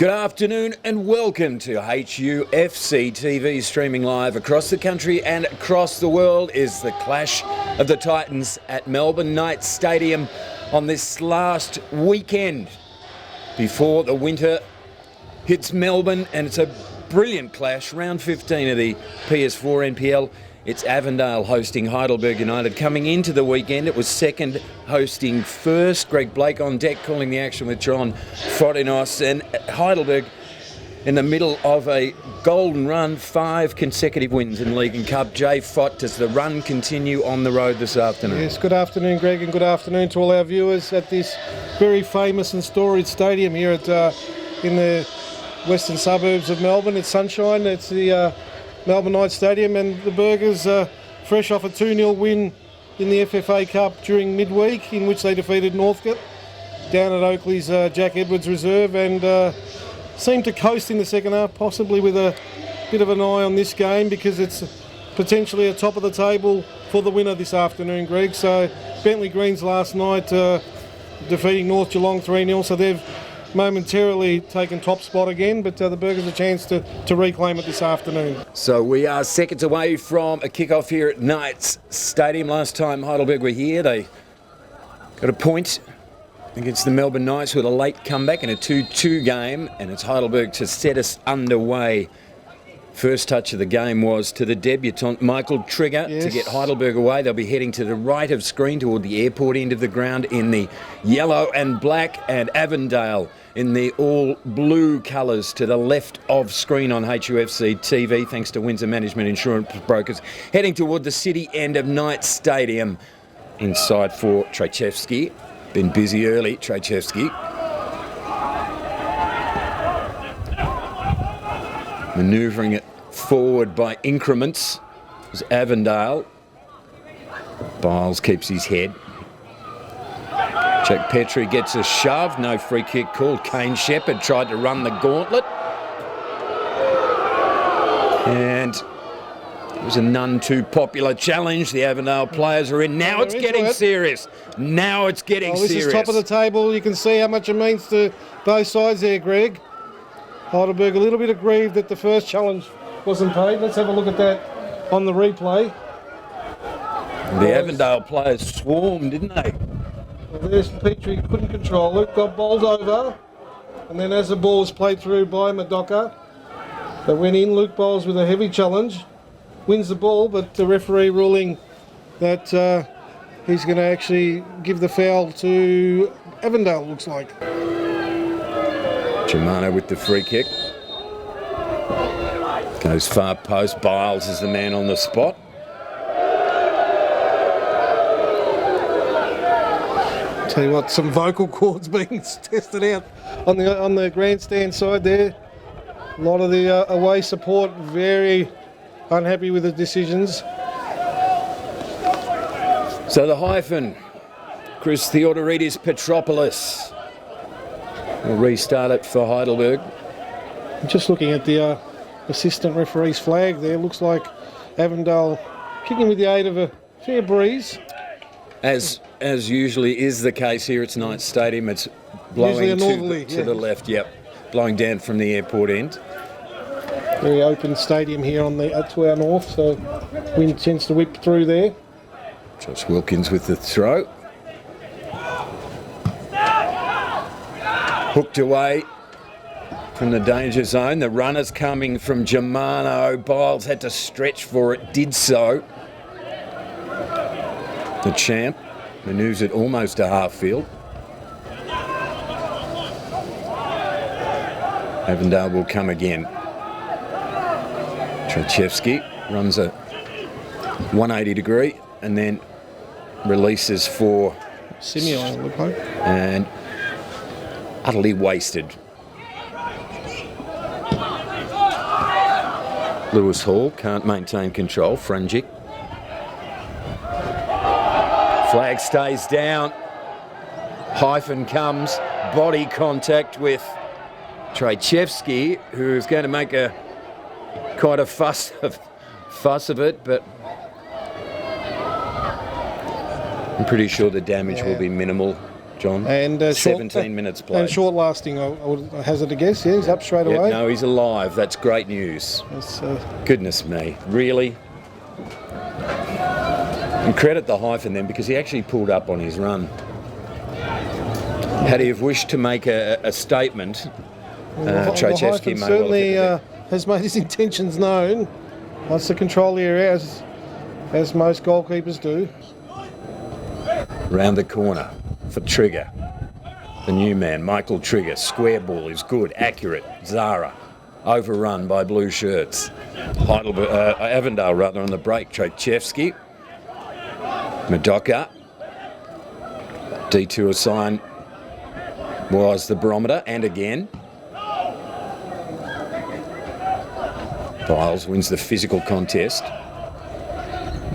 Good afternoon and welcome to HUFC TV, streaming live across the country and across the world is the clash of the Titans at Melbourne Knights Stadium on this last weekend before the winter hits Melbourne, and it's a brilliant clash. Round 15 of the PS4 NPL. It's Avondale hosting Heidelberg United. Coming into the weekend, it was second hosting first. Greg Blake on deck calling the action with John Fodinos. And Heidelberg in the middle of a golden run, 5 consecutive wins in League and Cup. Jay Fott, does the run continue on the road this afternoon? Yes, good afternoon, Greg, and good afternoon to all our viewers at this very famous and storied stadium here at in the western suburbs of Melbourne. It's sunshine. It's the Melbourne Knights Stadium, and the Burgers fresh off a 2-0 win in the FFA Cup during midweek, in which they defeated Northcote down at Oakley's Jack Edwards Reserve, and seemed to coast in the second half, possibly with a bit of an eye on this game because it's potentially a top of the table for the winner this afternoon, Greg. So Bentley Greens last night defeating North Geelong 3-0, so they've momentarily taken top spot again, but the Burgers a chance to reclaim it this afternoon. So we are seconds away from a kick-off here at Knights Stadium. Last time Heidelberg were here, they got a point against the Melbourne Knights with a late comeback in a 2-2 game, and it's Heidelberg to set us underway. First touch of the game was to the debutant Michael Trigger to get Heidelberg away. They'll be heading to the right of screen toward the airport end of the ground in the yellow and black, and Avondale in the all blue colours to the left of screen on HUFC TV, thanks to Windsor Management Insurance Brokers, heading toward the city end of Knights Stadium. Inside for Trachevsky. Been busy early, Trachevsky. Manoeuvring it forward by increments is Avondale. Biles keeps his head. Jack Petrie gets a shove, no free kick called. Kane Shepherd tried to run the gauntlet, and it was a none too popular challenge. The Avondale players are in. Now it's getting serious. Now it's getting serious. This is top of the table. You can see how much it means to both sides there, Greg. Heidelberg a little bit aggrieved that the first challenge wasn't paid. Let's have a look at that on the replay. The Avondale players swarmed, didn't they? Well, there's Petrie, couldn't control it, got bowled over, and then as the ball was played through by Madoka, they went in. Luke Bowles with a heavy challenge, wins the ball, but the referee ruling that he's going to actually give the foul to Avondale, looks like. Germano with the free kick. Goes far post. Biles is the man on the spot. Tell you what, some vocal cords being tested out on the grandstand side there. A lot of the away support very unhappy with the decisions. So the hyphen, Chris Theodoridis Petropoulos, will restart it for Heidelberg. Just looking at the assistant referee's flag there, looks like Avondale kicking with the aid of a fair breeze. As usually is the case here at Knights Stadium, it's blowing to the left, blowing down from the airport end. Very open stadium here on the to our north, so wind tends to whip through there. Josh Wilkins with the throw. Hooked away from the danger zone. The runner's coming from Germano. Biles had to stretch for it, did so. The champ manoeuvres it almost to half field. Avondale will come again. Trachevsky runs a 180 degree and then releases for Simeon, look like. And utterly wasted. Lewis Hall can't maintain control. Frangic. Flag stays down. Hyphen comes. Body contact with Trachevsky, who is going to make quite a fuss of it, but I'm pretty sure the damage will be minimal. John. And 17 minutes played. And short lasting, I would hazard a guess. Yeah, he's up straight away. No, he's alive. That's great news. Goodness me, really. And credit the hyphen then, because he actually pulled up on his run. Had he have wished to make a statement, Trojewski may certainly has made his intentions known. Wants to control the area, as most goalkeepers do. Round the corner for Trigger. The new man, Michael Trigger. Square ball is good, accurate. Zara, overrun by blue shirts. Heidelberg, Avondale rather on the break. Trojewski. Madoka. Detour sign was the barometer, and again. Biles wins the physical contest.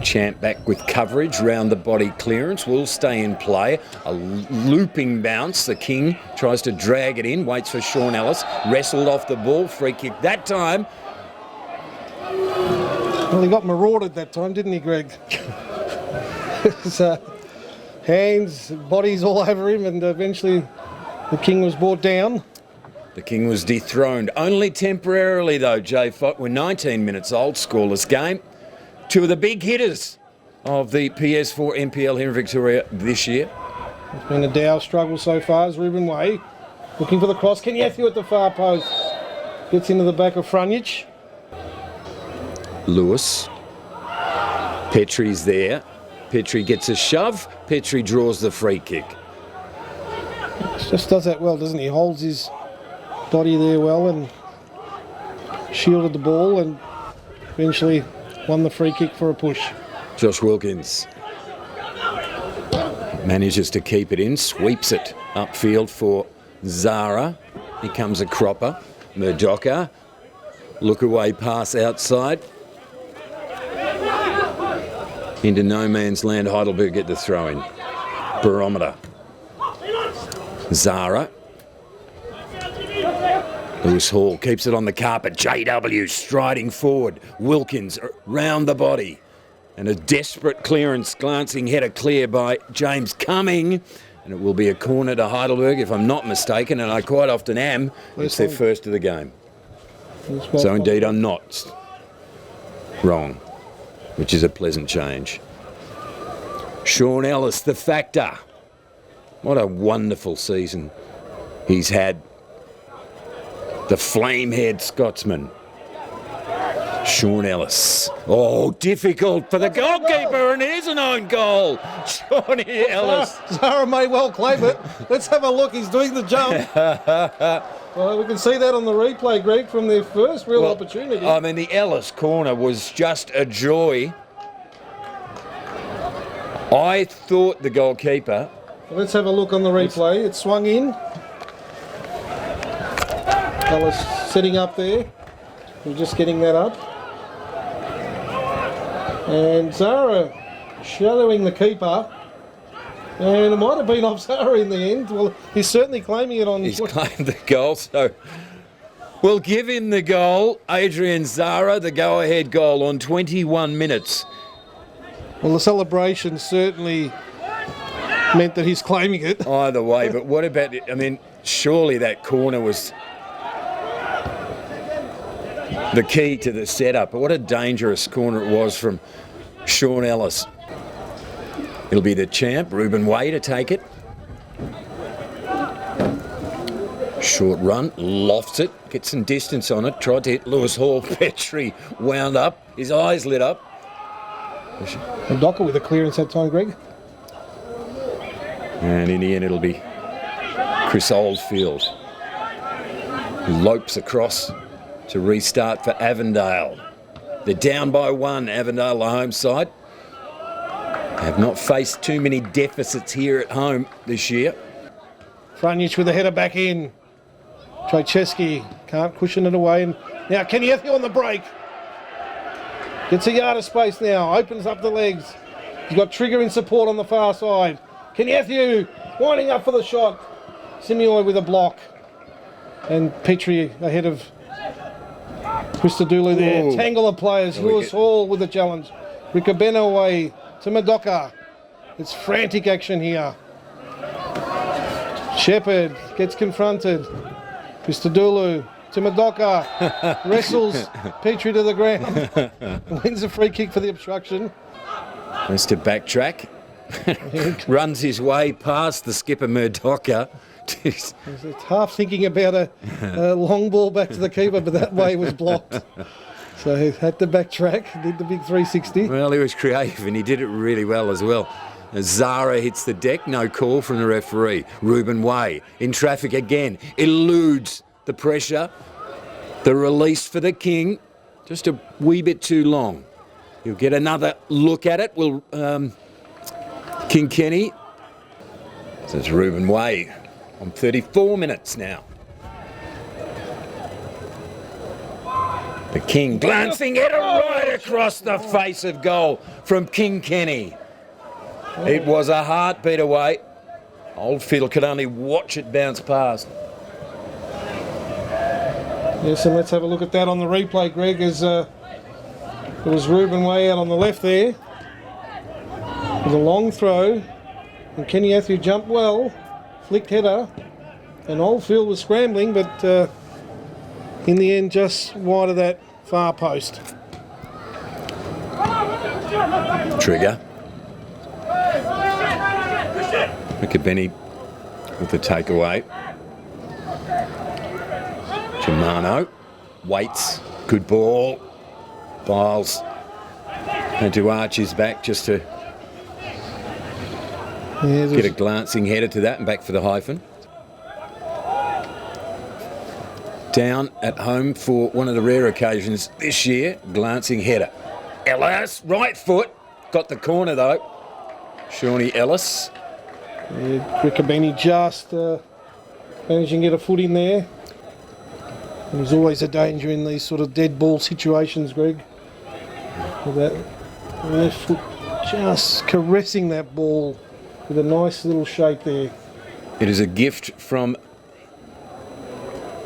Champ back with coverage, round the body clearance, will stay in play. A looping bounce, the King tries to drag it in, waits for Sean Ellis, wrestled off the ball, free kick that time. Well, he got marauded that time, didn't he, Greg? His hands, bodies all over him, and eventually the King was brought down. The King was dethroned, only temporarily though, Jay Fott. We're 19 minutes old, scoreless game. Two of the big hitters of the PS4 NPL here in Victoria this year. It's been a Dow struggle so far as Ruben Way looking for the cross. Kenyathu at the far post. Gets into the back of Frunich. Lewis. Petrie's there. Petrie gets a shove. Petrie draws the free kick. Just does that well, doesn't he? Holds his body there well and shielded the ball and eventually won the free kick for a push. Josh Wilkins manages to keep it in, sweeps it upfield for Zara. Here comes a cropper. Murdoka. Look away pass outside. Into no man's land. Heidelberg get the throw in. Barometer. Zara. Lewis Hall keeps it on the carpet. JW striding forward. Wilkins round the body. And a desperate clearance, glancing header clear by James Cumming. And it will be a corner to Heidelberg, if I'm not mistaken, and I quite often am. It's their first of the game. So indeed I'm not wrong, which is a pleasant change. Sean Ellis, the factor. What a wonderful season he's had. The flame-haired Scotsman. Sean Ellis. Oh, difficult for the goalkeeper, and it is an own goal. Sean Ellis. Zara may well claim it. Let's have a look. He's doing the jump. Well, we can see that on the replay, Greg, from their first real opportunity. I mean, the Ellis corner was just a joy. I thought the goalkeeper... Let's have a look on the replay. It swung in. Ellis sitting up there. We're just getting that up. And Zara shadowing the keeper. And it might have been off Zara in the end. Well, he's certainly claiming it on... He's claimed the goal, so we'll give him the goal. Adrian Zara, the go-ahead goal on 21 minutes. Well, the celebration certainly meant that he's claiming it. Either way, but what about... I mean, surely that corner was the key to the setup. But what a dangerous corner it was from Sean Ellis. It'll be the champ, Ruben Way, to take it. Short run, lofts it, gets some distance on it, tried to hit Lewis Hall. Petrie wound up, his eyes lit up. And Docker with a clearance that time, Greg. And in the end, it'll be Chris Oldfield, who lopes across to restart for Avondale. They're down by one, Avondale, the home side. Have not faced too many deficits here at home this year. Frunich with the header back in. Trojewski can't cushion it away. And now Kenyathu on the break. Gets a yard of space now. Opens up the legs. He's got Trigger in support on the far side. Kenyathu winding up for the shot. Simioi with a block. And Petrie ahead of Mr. Dooley there. Ooh. Tangle of players. Lewis Hall with the challenge. Ricabena away to Madoka. It's frantic action here. Shepherd gets confronted. Christodoulou to Madoka. Wrestles Petrie to the ground. Wins a free kick for the obstruction. Has to backtrack. Runs his way past the skipper Murdocha. He's half thinking about a long ball back to the keeper, but that way was blocked. So he had to backtrack, did the big 360. Well, he was creative and he did it really well as well. Zara hits the deck, no call from the referee. Ruben Way in traffic again, eludes the pressure. The release for the King, just a wee bit too long. He'll get another look at it. Will King Kenny. So it's Ruben Way on 34 minutes now. The King glancing it right across the face of goal from King Kenny. It was a heartbeat away. Oldfield could only watch it bounce past. Yes, and let's have a look at that on the replay, Greg, as it was Ruben Way out on the left there with a long throw, and Kenny Athieu jumped well, flicked header, and Oldfield was scrambling, but in the end just wide of that far post. Trigger. McAbenny with the takeaway. Germano waits. Good ball. Biles had to arch his back just to get a glancing header to that and back for the hyphen. Down at home for one of the rare occasions this year. Glancing header. Ellis, right foot. Got the corner though. Shawnee Ellis. Riccobeni just managing to get a foot in there. And there's always a danger in these sort of dead ball situations, Greg. With that left foot just caressing that ball with a nice little shape there. It is a gift from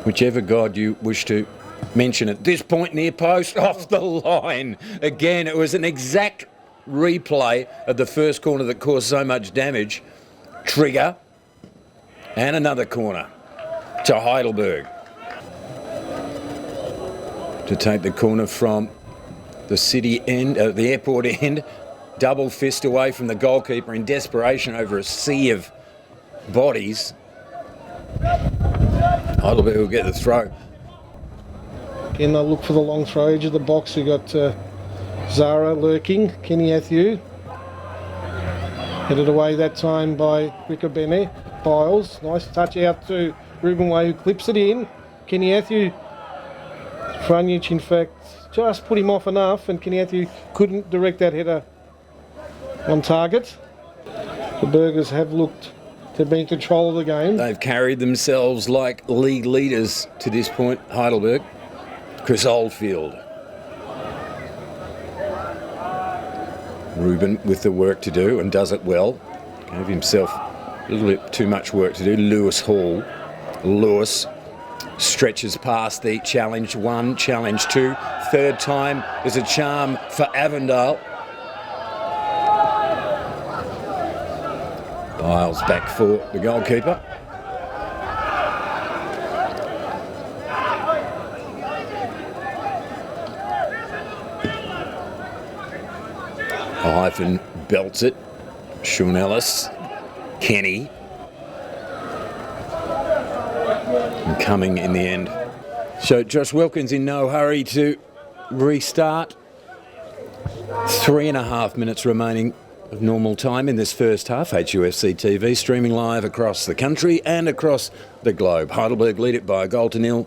whichever god you wish to mention at this point, near post, off the line. Again, it was an exact replay of the first corner that caused so much damage. Trigger, and another corner to Heidelberg. To take the corner from the city end, the airport end, double fist away from the goalkeeper in desperation over a sea of bodies. Heidelberg will get the throw. Again, they'll look for the long throw, edge of the box. We've got Zara lurking, Kenny Athieu. Headed away that time by Riccobeni. Biles, nice touch out to Ruben Way, who clips it in. Kenny Athieu, Frunic, in fact, just put him off enough, and Kenny Athieu couldn't direct that header on target. The Burgers have looked to be in control of the game. They've carried themselves like league leaders to this point, Heidelberg. Chris Oldfield. Ruben with the work to do and does it well. Gave himself a little bit too much work to do. Lewis Hall. Lewis stretches past the challenge one, challenge two. Third time is a charm for Avondale. Biles back for the goalkeeper. Hyphen belts it. Sean Ellis. Kenny. And coming in the end. So Josh Wilkins in no hurry to restart. 3.5 minutes remaining of normal time in this first half. HUFC TV streaming live across the country and across the globe. Heidelberg lead it by a goal to nil.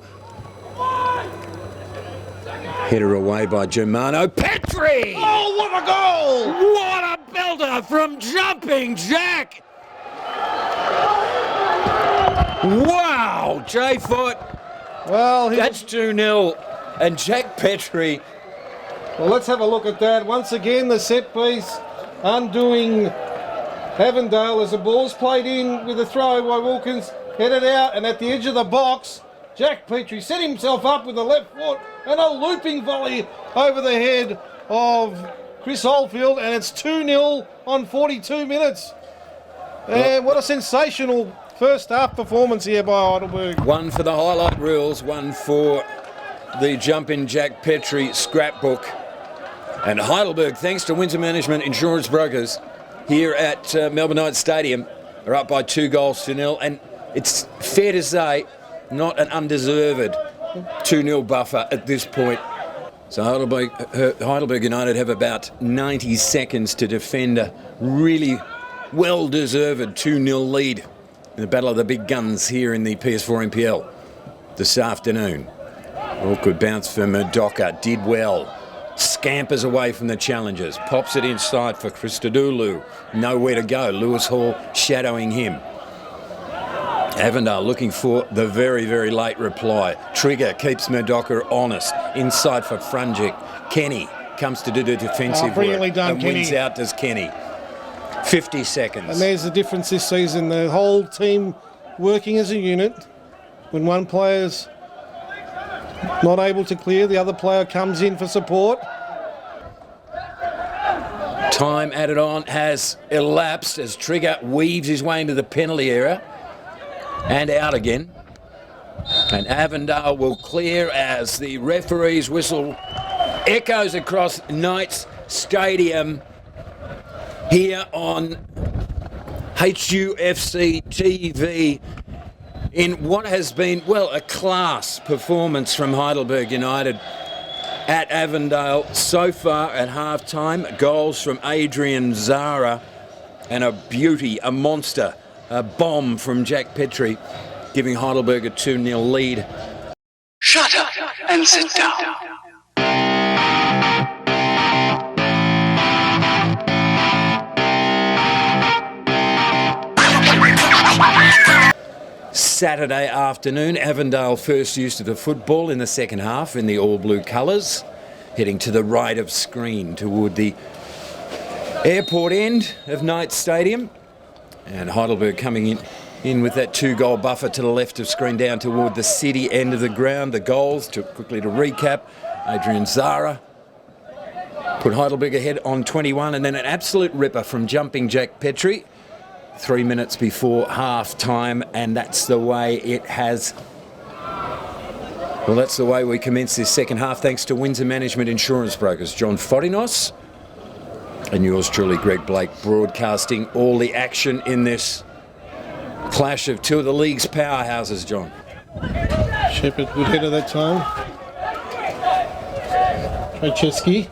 Header away by Germano. Petrie! Oh, what a goal! What a belter from Jumping Jack! Wow, Jay Foot. Well, That's 2-0. And Jack Petrie. Well, let's have a look at that. Once again, the set piece undoing Avondale as the ball's played in with a throw by Wilkins, headed out, and at the edge of the box, Jack Petrie set himself up with the left foot and a looping volley over the head of Chris Oldfield, and it's 2-0 on 42 minutes. And what a sensational first half performance here by Heidelberg. One for the highlight reels, one for the Jumpin' Jack Petrie scrapbook. And Heidelberg, thanks to Windsor Management Insurance Brokers here at Melbourne Knights Stadium, are up by 2-0. And it's fair to say, not an undeserved 2-0 buffer at this point. So Heidelberg United have about 90 seconds to defend a really well-deserved 2-0 lead in the Battle of the Big Guns here in the PS4 NPL this afternoon. Awkward bounce for Murdocha, did well. Scampers away from the challengers, pops it inside for Christodoulou. Nowhere to go, Lewis Hall shadowing him. Avondale looking for the very, very late reply. Trigger keeps Murdocha honest. Inside for Frungic. Kenny comes to do the defensive work done, and Kenny. wins out as Kenny. 50 seconds. And there's the difference this season. The whole team working as a unit. When one player's not able to clear, the other player comes in for support. Time added on has elapsed as Trigger weaves his way into the penalty area and out again. And Avondale will clear as the referee's whistle echoes across Knights Stadium here on HUFC TV in what has been, well, a class performance from Heidelberg United at Avondale so far at half-time. Goals from Adrian Zara and a beauty, a monster, a bomb from Jack Petrie, giving Heidelberg a 2-0 lead. Shut up and sit down. Saturday afternoon, Avondale first use of the football in the second half in the all-blue colours, heading to the right of screen toward the airport end of Knights Stadium. And Heidelberg coming in with that 2-goal buffer to the left of screen down toward the city end of the ground. The goals, quickly to recap, Adrian Zara put Heidelberg ahead on 21, and then an absolute ripper from Jumping Jack Petrie 3 minutes before half-time, and that's the way it has. Well, that's the way we commence this second half, thanks to Windsor Management Insurance Brokers. John Fodinos and yours truly, Greg Blake, broadcasting all the action in this clash of two of the league's powerhouses, John. Shepherd, good header that time. Franceschi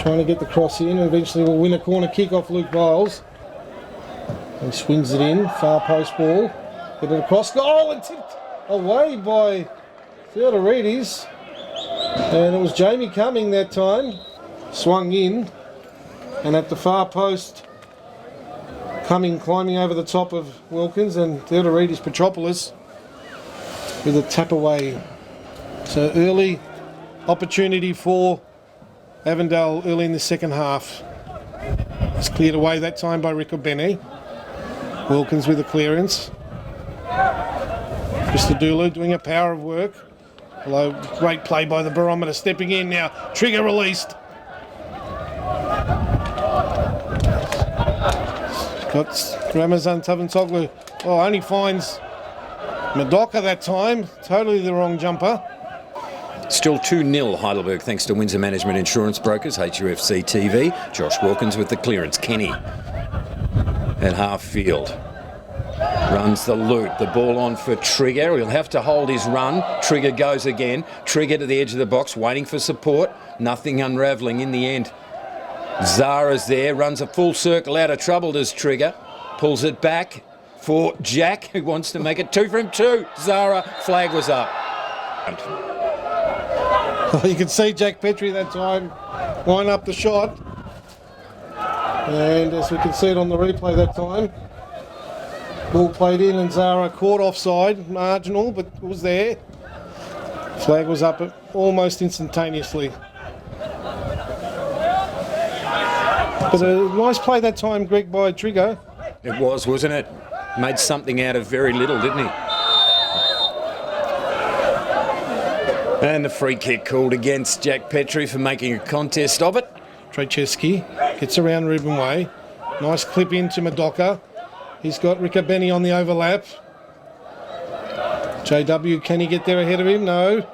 trying to get the cross in, and eventually will win a corner kick off Luke Biles. He swings it in, far post ball, get it across, goal, and tipped away by Theodoridis. And it was Jamie Cumming that time, swung in, and at the far post, Cumming climbing over the top of Wilkins, and Theodoridis Petropoulos with a tap away. So early opportunity for Avondale early in the second half. It's cleared away that time by Rico Bene. Wilkins with a clearance. Christodoulou doing a power of work. Hello, great play by the barometer, stepping in now. Trigger released. Got Ramazan Tavantoglu. Oh, only finds Murdocha that time. Totally the wrong jumper. Still 2-0 Heidelberg, thanks to Windsor Management Insurance Brokers, HUFC TV. Josh Wilkins with the clearance. Kenny at half field. Runs the loop. The ball on for Trigger. He'll have to hold his run. Trigger goes again. Trigger to the edge of the box, waiting for support. Nothing unravelling in the end. Zara's there. Runs a full circle out of trouble, does Trigger. Pulls it back for Jack, who wants to make it 2 from 2. Zara, flag was up. You can see Jack Petrie that time line up the shot. And as we can see it on the replay that time, ball played in and Zara caught offside, marginal, but it was there. Flag was up almost instantaneously. But a nice play that time, Greg, by Trigger. It was, wasn't it? Made something out of very little, didn't he? And the free kick called against Jack Petrie for making a contest of it. Franceschi gets around Ruben Way. Nice clip into Murdocha. He's got Riccobeni on the overlap. JW, can he get there ahead of him? No.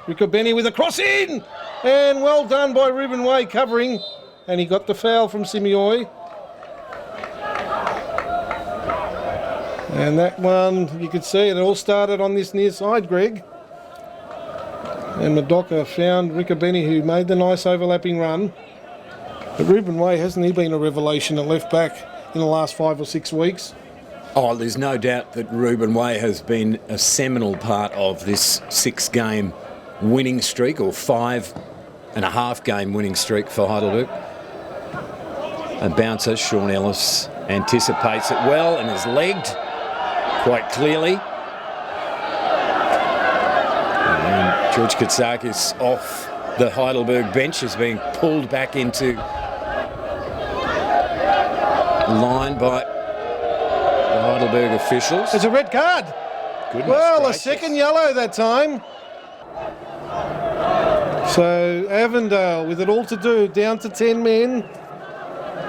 Riccobeni with a cross in! And well done by Ruben Way covering. And he got the foul from Simioi. And that one, you could see it all started on this near side, Greg. And Madoka found Riccobeni, who made the nice overlapping run. But Ruben Way, hasn't he been a revelation at left back in the last 5 or 6 weeks? Oh, there's no doubt that Ruben Way has been a seminal part of this 6-game winning streak, or 5.5-game winning streak for Heidelberg. A bouncer, Sean Ellis, anticipates it well and is legged quite clearly. And George Katsakis off the Heidelberg bench is being pulled back into line by the Heidelberg officials. It's a red card. Goodness well, gracious. a second yellow that time. So Avondale with it all to do, down to 10 men.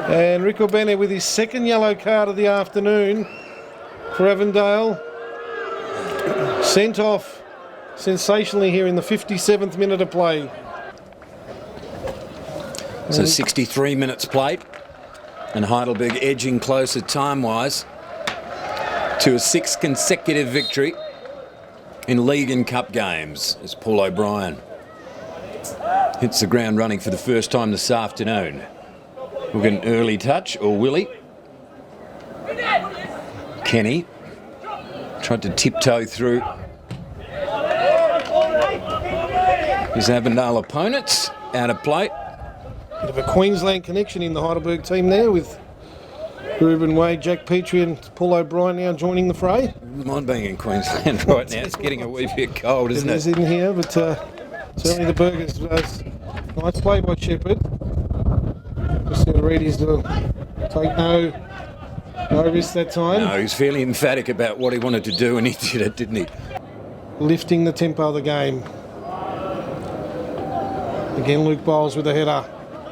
And Riccobeni with his second yellow card of the afternoon for Avondale. Sent off sensationally here in the 57th minute of play. So 63 minutes played, and Heidelberg edging closer time-wise to a 6th consecutive victory in league and cup games as Paul O'Brien hits the ground running for the first time this afternoon. We'll get an early touch, or will he? Kenny tried to tiptoe through his Avondale opponents, out of play. Bit of a Queensland connection in the Heidelberg team there with Ruben Wade, Jack Petrie and Paul O'Brien now joining the fray. Wouldn't mind being in Queensland right now. It's getting a wee bit cold, isn't It it? is in here, but certainly the Burgers. Nice play by Shepherd. Just going to read his take no risk that time. No, he was fairly emphatic about what he wanted to do, and he did it, didn't he? Lifting the tempo of the game. Again, Luke Bowles with a header.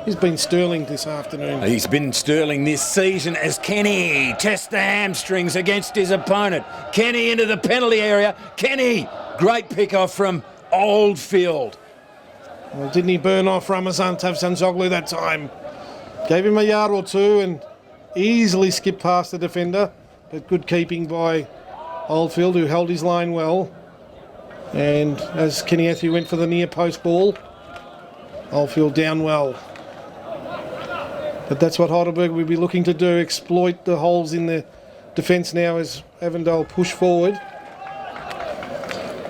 He's been sterling this afternoon. He's been sterling this season as Kenny tests the hamstrings against his opponent. Kenny into the penalty area. Kenny, great pick-off from Oldfield. Well, didn't he burn off Ramazan Tavsanzoglu that time? Gave him a yard or two and easily skipped past the defender. But good keeping by Oldfield, who held his line well. And as Kenny Atthew went for the near post ball, Oldfield down well. But that's what Heidelberg will be looking to do, exploit the holes in the defence now as Avondale push forward.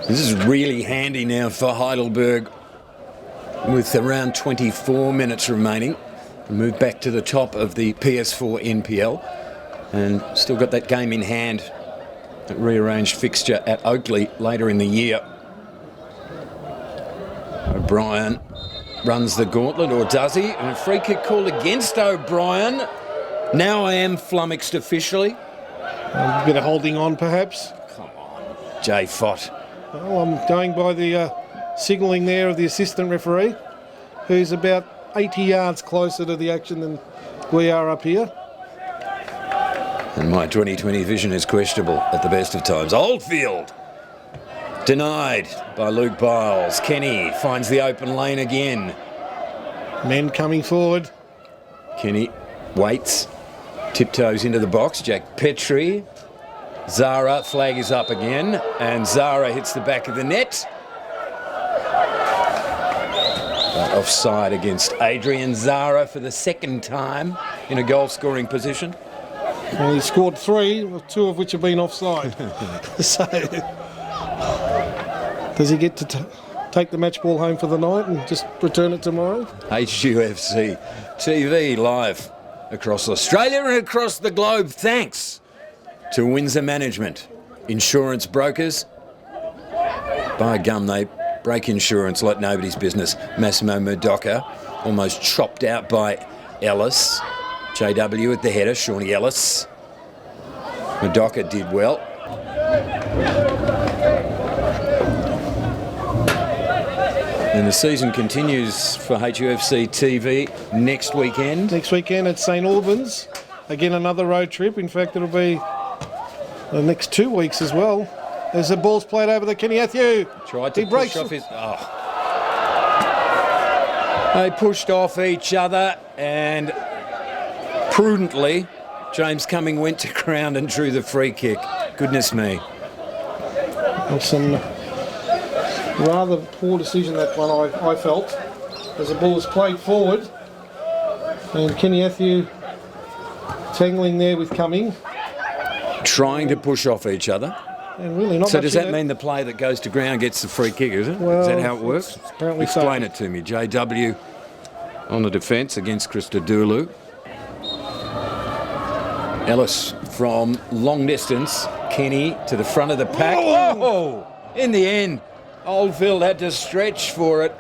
This is really handy now for Heidelberg with around 24 minutes remaining. Move back to the top of the PS4 NPL and still got that game in hand. That rearranged fixture at Oakley later in the year. O'Brien runs the gauntlet, or does he? And a free kick called against O'Brien. Now I am flummoxed officially. A bit of holding on perhaps. Come on, Jay Fott. Well, I'm going by the signalling there of the assistant referee, who's about 80 yards closer to the action than we are up here. And my 20/20 vision is questionable at the best of times. Oldfield denied by Luke Biles. Kenny finds the open lane again. Men coming forward. Kenny waits, tiptoes into the box. Jack Petrie. Zara, flag is up again, and Zara hits the back of the net. But offside against Adrian Zara for the second time in a goal-scoring position. Well, he scored 3, 2 of which have been offside. So, does he get to take the match ball home for the night and just return it tomorrow? HUFC TV live across Australia and across the globe, thanks to Windsor Management. Insurance brokers, by gum, they break insurance like nobody's business. Massimo Madoka almost chopped out by Ellis. JW at the header, Shawnee Ellis. Madoka did well. And the season continues for HUFC TV next weekend. Next weekend at St Albans. Again, another road trip. In fact, it'll be the next 2 weeks as well. As the ball's played over the Kenny Atthew. Tried to push off his... Oh. They pushed off each other and prudently James Cumming went to ground and drew the free kick. Goodness me. And some rather poor decision, that one, I felt, as the ball was played forward. And Kenny Atthew tangling there with Cumming. Trying to push off each other. And really not. So does that mean the player that goes to ground gets the free kick, is it? Well, is that how it works? Apparently Explain so. it to me. JW on the defence against Christodoulou. Ellis from long distance. Kenny to the front of the pack. Oh! In the end, Oldfield had to stretch for it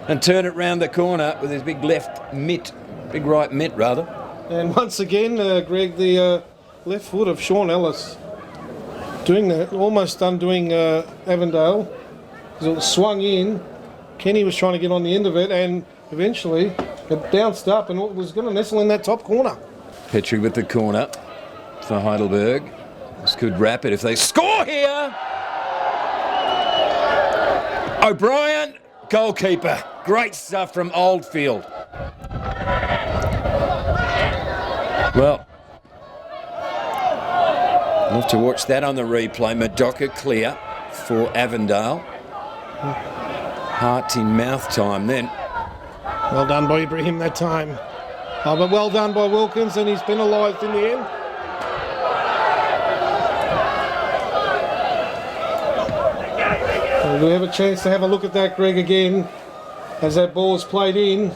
and turn it round the corner with his big left mitt. Big right mitt, rather. And once again, Greg, the left foot of Sean Ellis doing that, almost undoing Avondale. It was swung in. Kenny was trying to get on the end of it, and eventually it bounced up and was going to nestle in that top corner. Petrie with the corner for Heidelberg. This could wrap it if they score here. O'Brien, goalkeeper. Great stuff from Oldfield. Well, we'll have to watch that on the replay. Madoka clear for Avondale. Heart in mouth time then. Well done by Ibrahim that time. Oh, but well done by Wilkins, and he's penalised in the end. And we have a chance to have a look at that, Greg, again, as that ball is played in.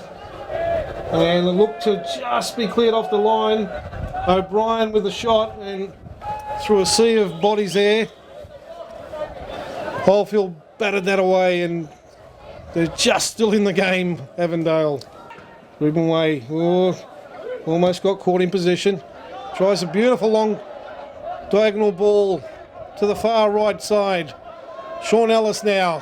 And it looked to just be cleared off the line. O'Brien with a shot, and through a sea of bodies there, Oldfield batted that away, and they're just still in the game, Avondale. Ruben Way, almost got caught in position. Tries a beautiful long diagonal ball to the far right side. Sean Ellis now.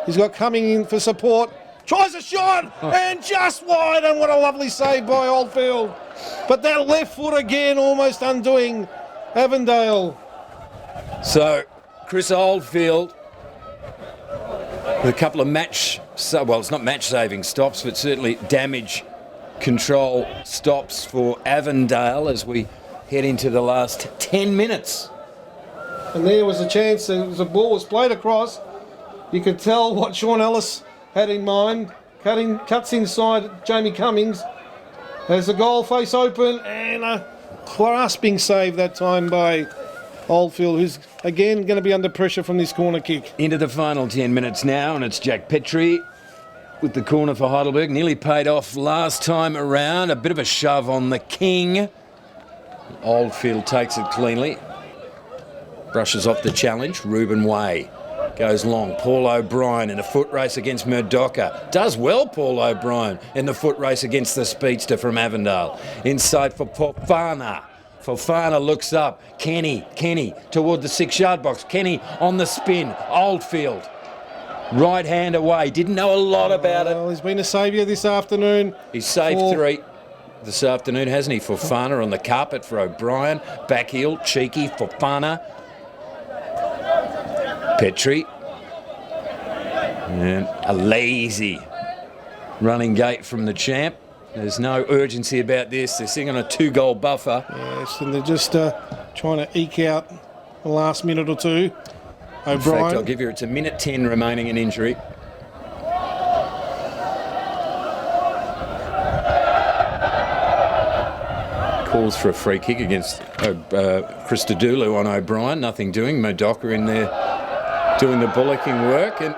He's got Cumming in for support. Tries a shot, and just wide, and what a lovely save by Oldfield. But that left foot again, almost undoing Avondale. So, Chris Oldfield, with a couple of well, it's not match-saving stops, but certainly damage control stops for Avondale as we head into the last 10 minutes. And there was a chance, as the ball was played across, you could tell what Sean Ellis had in mind. Cuts inside Jamie Cummings. Has the goal face open, and a grasping save that time by Oldfield, who's again going to be under pressure from this corner kick. Into the final 10 minutes now, and it's Jack Petrie with the corner for Heidelberg. Nearly paid off last time around. A bit of a shove on the king. Oldfield takes it cleanly. Brushes off the challenge. Ruben Way goes long. Paul O'Brien in a foot race against Murdocha. Does well, Paul O'Brien, in the foot race against the speedster from Avondale. Inside for Fofana. Fofana looks up. Kenny toward the 6-yard box. Kenny on the spin. Oldfield. Right hand away. Didn't know a lot about it. Well, he's been a saviour this afternoon. He's saved 3 this afternoon, hasn't he? Fofana on the carpet for O'Brien. Back heel, cheeky, Fofana. Petrie. And a lazy running gate from the champ. There's no urgency about this. They're sitting on a 2-goal buffer. Yes, and they're just trying to eke out the last minute or two. O'Brien. In fact, I'll give you, it's a minute 10 remaining in injury. Calls for a free kick against Christodoulou on O'Brien. Nothing doing. Murdocha in there doing the bullocking work, and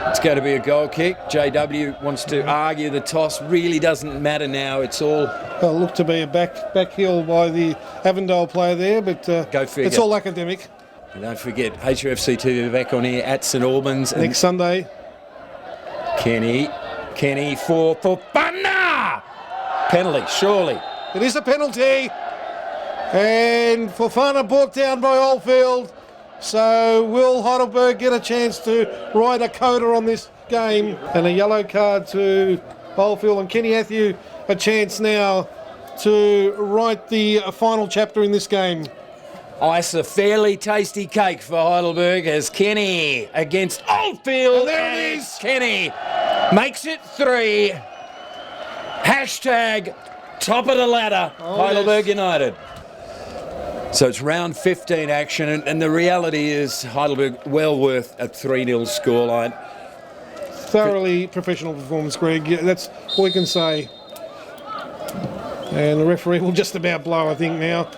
it's going to be a goal kick. JW wants to argue the toss. Really doesn't matter now. It's all... Well, looked to be a back heel by the Avondale player there, but Go figure. It's all academic. And don't forget, HUFC TV back on here at St Albans. Next Sunday. Kenny for Fofana! Penalty, surely. It is a penalty. And Fofana brought down by Oldfield. So will Heidelberg get a chance to ride a coda on this game? And a yellow card to Oldfield, and Kenny Atthew a chance now to write the final chapter in this game. ice a fairly tasty cake for Heidelberg as Kenny against Oldfield. And there it is. Kenny makes it 3. Hashtag top of the ladder, Heidelberg United. So it's round 15 action, and the reality is Heidelberg well worth a 3-0 scoreline. Thoroughly professional performance, Greg. Yeah, that's all we can say. And the referee will just about blow, I think, now,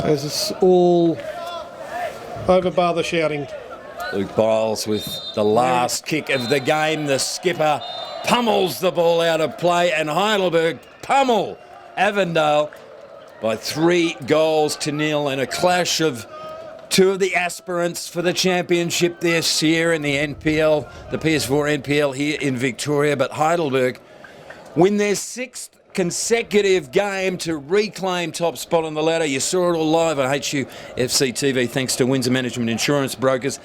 as it's all over bar the shouting. Luke Biles with the last kick of the game. The skipper pummels the ball out of play, and Heidelberg pummel Avondale by 3-0 in a clash of two of the aspirants for the championship this year in the NPL, the PS4 NPL here in Victoria. But Heidelberg win their 6th consecutive game to reclaim top spot on the ladder. You saw it all live on HU FC TV thanks to Windsor Management Insurance Brokers.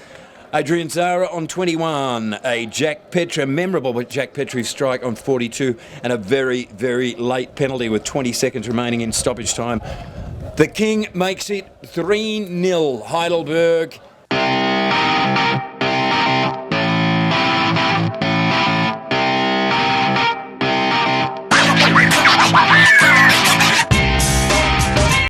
Adrian Zara on 21, a Jack Petra, memorable Jack Petrie strike on 42, and a very, very late penalty with 20 seconds remaining in stoppage time. The King makes it 3-0 Heidelberg.